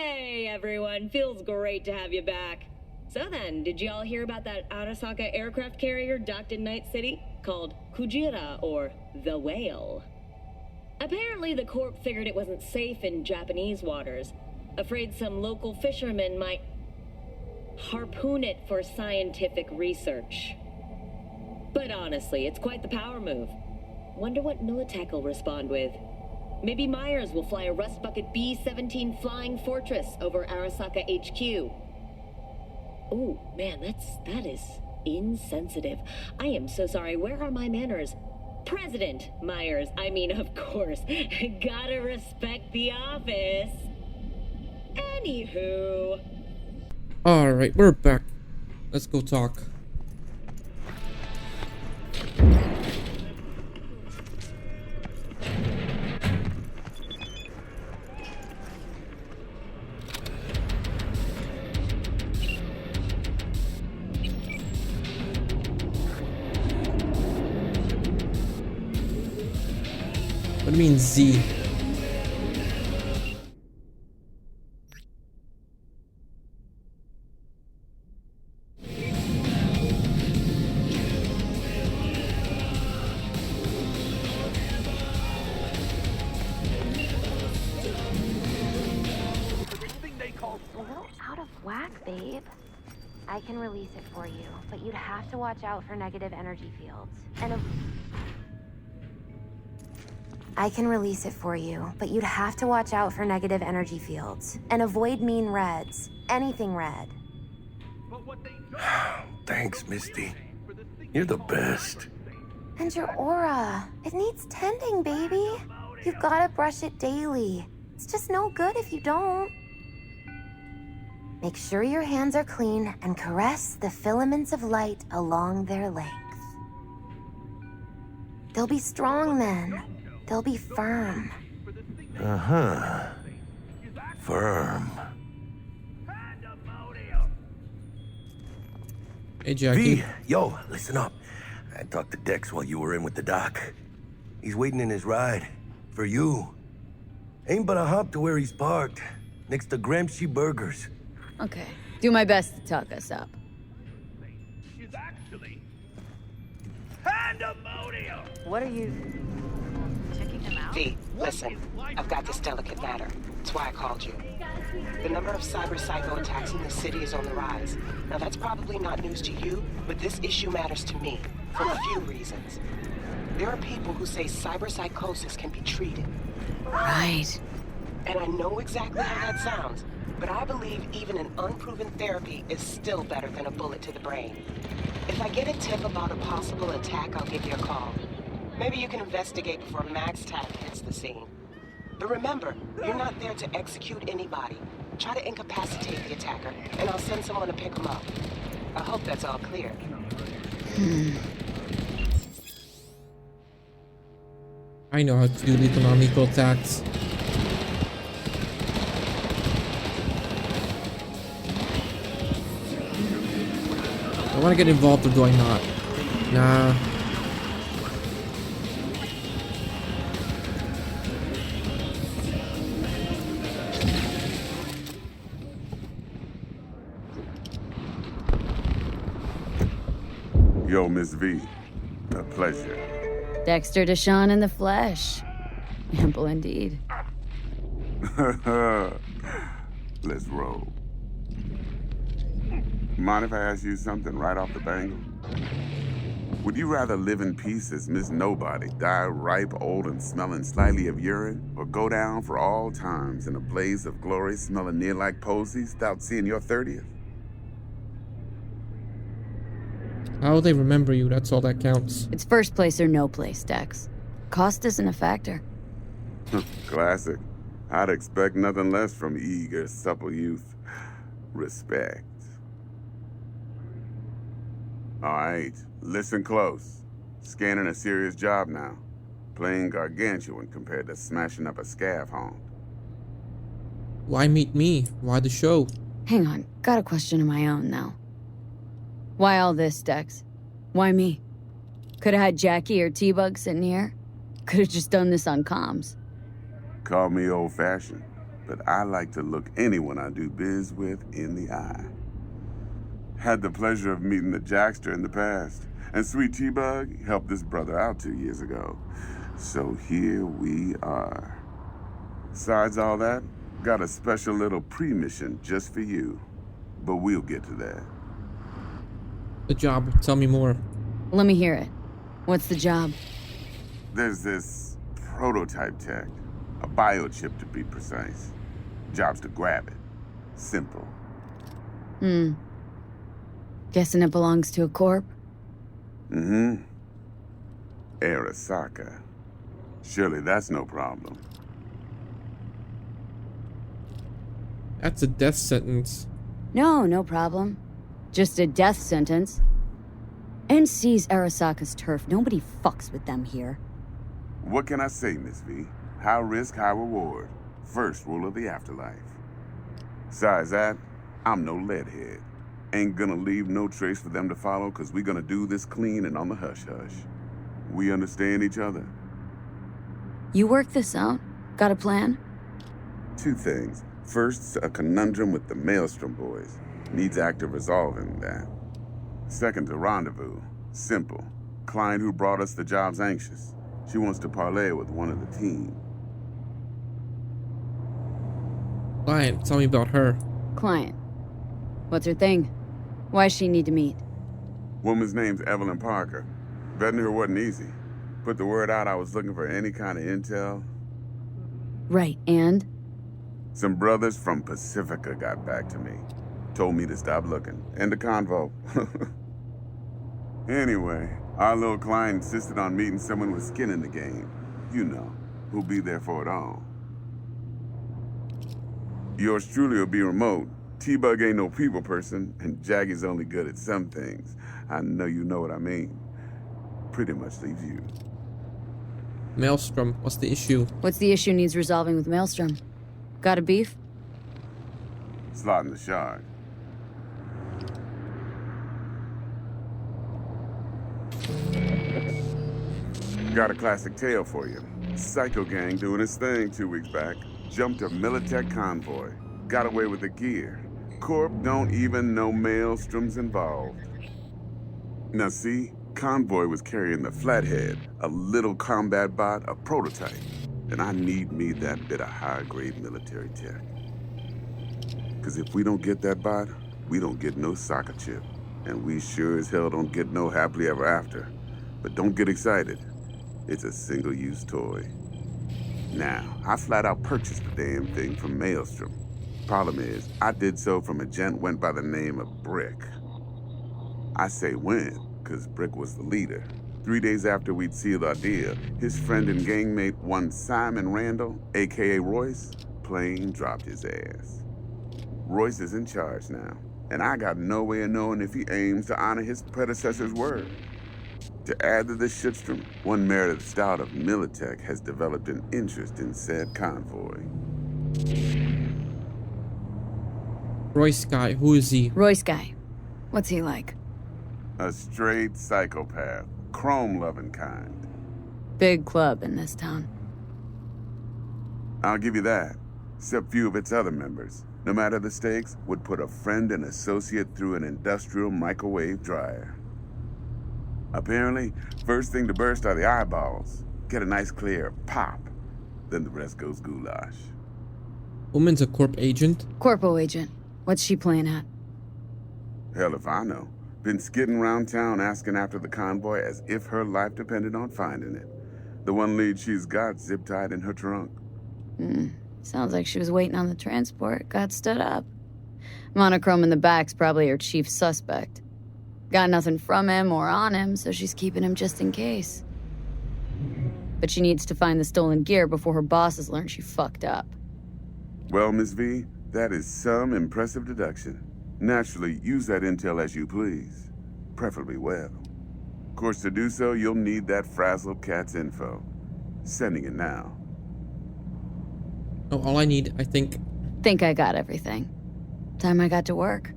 Hey everyone, feels great to have you back. So then, did y'all hear about that Arasaka aircraft carrier docked in Night City? Called Kujira, or the Whale. Apparently the Corp figured it wasn't safe in Japanese waters. Afraid some local fishermen might harpoon it for scientific research. But honestly, it's quite the power move. Wonder what Militech will respond with. Maybe Myers will fly a Rust Bucket B-17 Flying Fortress over Arasaka HQ. Oh, man, that is insensitive. I am so sorry. Where are my manners? President Myers. I mean, of course. Gotta respect the office. Anywho. Alright, we're back. Let's go talk. What do you mean Z? A little out of whack, babe. I can release it for you, but you'd have to watch out for negative energy fields. I can release it for you, but you'd have to watch out for negative energy fields. And avoid mean reds. Anything red. Thanks, Misty. You're the best. And your aura. It needs tending, baby. You've gotta brush it daily. It's just no good if you don't. Make sure your hands are clean and caress the filaments of light along their length. They'll be strong then. They'll be firm. Uh-huh. Firm. Hey, Jackie. V, yo, listen up. I talked to Dex while you were in with the doc. He's waiting in his ride. For you. Ain't but a hop to where he's parked. Next to Gramsci Burgers. Okay. Do my best to talk us up. She's actually pandemonium. What are you... Checking them out? V, listen. I've got this delicate matter. That's why I called you. The number of cyber psycho attacks in the city is on the rise. Now that's probably not news to you, but this issue matters to me for a few reasons. There are people who say cyber psychosis can be treated. Right. And I know exactly how that sounds, but I believe even an unproven therapy is still better than a bullet to the brain. If I get a tip about a possible attack, I'll give you a call. Maybe you can investigate before Max Tack hits the scene. But remember, you're not there to execute anybody. Try to incapacitate the attacker, and I'll send someone to pick him up. I hope that's all clear. I know how to do economical attacks. I want to get involved, or do I not? Nah. Yo, Miss V. A pleasure. Dexter Deshawn in the flesh. Ample indeed. Let's roll. Mind if I ask you something right off the bangle? Would you rather live in peace as Miss Nobody, die ripe, old, and smelling slightly of urine, or go down for all times in a blaze of glory smelling near like posies without seeing your 30th? How will they remember you? That's all that counts. It's first place or no place, Dex. Cost isn't a factor. Classic. I'd expect nothing less from eager, supple youth. Respect. All right, listen close. Scanning a serious job now. Playing gargantuan compared to smashing up a scaffold. Why meet me? Why the show? Hang on, got a question of my own now. Why all this, Dex? Why me? Could've had Jackie or T-Bug sitting here. Could've just done this on comms. Call me old-fashioned, but I like to look anyone I do biz with in the eye. Had the pleasure of meeting the Jackster in the past, and Sweet T-Bug helped this brother out 2 years ago. So here we are. Besides all that, got a special little pre-mission just for you. But we'll get to that. The job. Tell me more. Let me hear it. What's the job? There's this prototype tech, a biochip to be precise. Job's to grab it. Simple. Guessing it belongs to a corp? Mm-hmm. Arasaka. Surely that's no problem. That's a death sentence. No problem. Just a death sentence. NC's Arasaka's turf. Nobody fucks with them here. What can I say, Miss V? High risk, high reward. First rule of the afterlife. Besides that, I'm no leadhead. Ain't gonna leave no trace for them to follow, cause we gonna do this clean and on the hush-hush. We understand each other? You work this out? Got a plan? 2 things. First, a conundrum with the Maelstrom boys. Needs active resolving that. Second, a rendezvous. Simple. Client who brought us the job's anxious. She wants to parlay with one of the team. Client, tell me about her. Client. What's her thing? Why does she need to meet? Woman's name's Evelyn Parker. Betting her wasn't easy. Put the word out I was looking for any kind of intel. Right, and? Some brothers from Pacifica got back to me. Told me to stop looking. End of convo. Anyway, our little client insisted on meeting someone with skin in the game. You know, who'll be there for it all. Yours truly will be remote. T-Bug ain't no people person, and Jaggy's only good at some things. I know you know what I mean. Pretty much leaves you. Maelstrom, what's the issue? What's the issue needs resolving with Maelstrom? Got a beef? Slot in the shard. Got a classic tale for you. Psycho gang doing his thing 2 weeks back. Jumped a Militech convoy. Got away with the gear. Corp don't even know Maelstrom's involved. Now see, convoy was carrying the Flathead, a little combat bot, a prototype. And I need me that bit of high-grade military tech. Cause if we don't get that bot, we don't get no soccer chip. And we sure as hell don't get no happily ever after. But don't get excited. It's a single-use toy. Now, I flat out purchased the damn thing from Maelstrom. Problem is, I did so from a gent went by the name of Brick. I say when, cause Brick was the leader. 3 days after we'd sealed our deal, his friend and gangmate, one Simon Randall, aka Royce, plain dropped his ass. Royce is in charge now, and I got no way of knowing if he aims to honor his predecessor's word. To add to this shitstorm, one Meredith Stout of Militech has developed an interest in said convoy. Royce guy, who is he? Royce guy. What's he like? A straight psychopath, chrome-loving kind. Big club in this town. I'll give you that, except few of its other members, no matter the stakes, would put a friend and associate through an industrial microwave dryer. Apparently, first thing to burst are the eyeballs. Get a nice clear pop. Then the rest goes goulash. Woman's a corp agent? Corpo agent. What's she playing at? Hell if I know. Been skidding around town asking after the convoy as if her life depended on finding it. The one lead she's got zip-tied in her trunk. Sounds like she was waiting on the transport, got stood up. Monochrome in the back's probably her chief suspect. Got nothing from him or on him, so she's keeping him just in case. But she needs to find the stolen gear before her bosses learn she fucked up. Well, Miss V, that is some impressive deduction. Naturally, use that intel as you please. Preferably well. Of course, to do so, you'll need that frazzled cat's info. Sending it now. Oh, all I need, I think... Think I got everything. Time I got to work.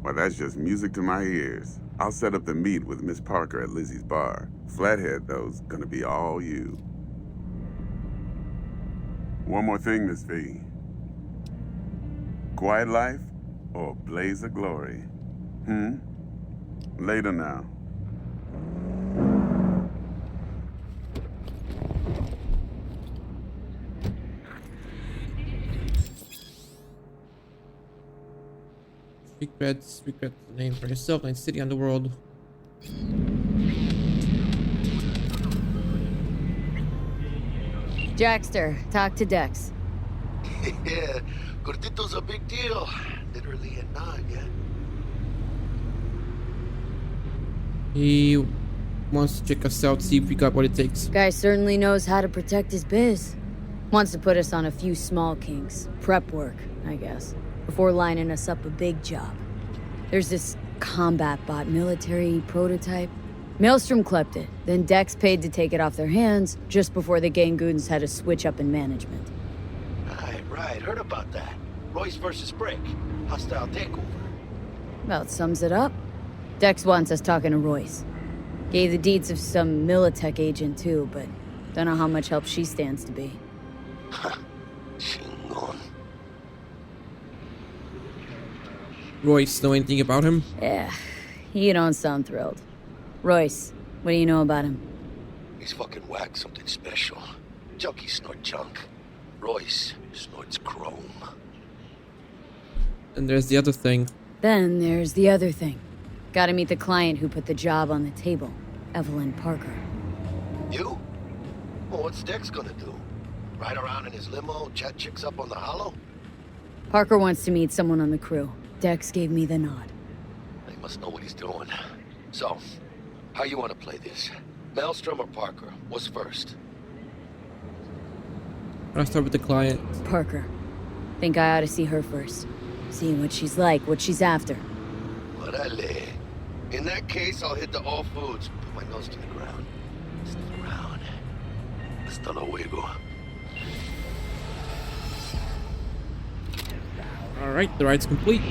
Well, that's just music to my ears. I'll set up the meet with Miss Parker at Lizzie's bar. Flathead, though's gonna be all you. One more thing, Miss V. quiet life or a blaze of glory? Later now. Secret name for yourself, night city, underworld. Jackster, talk to Dex. Yeah, Gordito's a big deal. Literally and not, yeah. He wants to check us out, see if we got what it takes. Guy certainly knows how to protect his biz. Wants to put us on a few small kinks. Prep work, I guess. Before lining us up a big job. There's this combat bot military prototype. Maelstrom clept it, then Dex paid to take it off their hands just before the Gangoons had a switch up in management. Right. Heard about that. Royce versus Brick. Hostile takeover. About sums it up. Dex wants us talking to Royce. Gave the deeds of some Militech agent too, but don't know how much help she stands to be. Chingon. Royce, know anything about him? Yeah, you don't sound thrilled. Royce, what do you know about him? He's fucking whack, something special. Junkies snort junk. Royce snorts chrome. And there's the other thing. Then there's the other thing. Gotta meet the client who put the job on the table, Evelyn Parker. You? Well, what's Dex gonna do? Ride around in his limo, chat chicks up on the hollow? Parker wants to meet someone on the crew. Dex gave me the nod. He must know what he's doing. So, how you want to play this? Maelstrom or Parker? What's first? I'll start with the client. Parker. Think I ought to see her first. See what she's like, what she's after. Orale. In that case, I'll hit the all foods. Put my nose to the ground. Sniff around. Hasta luego. Alright, the ride's complete.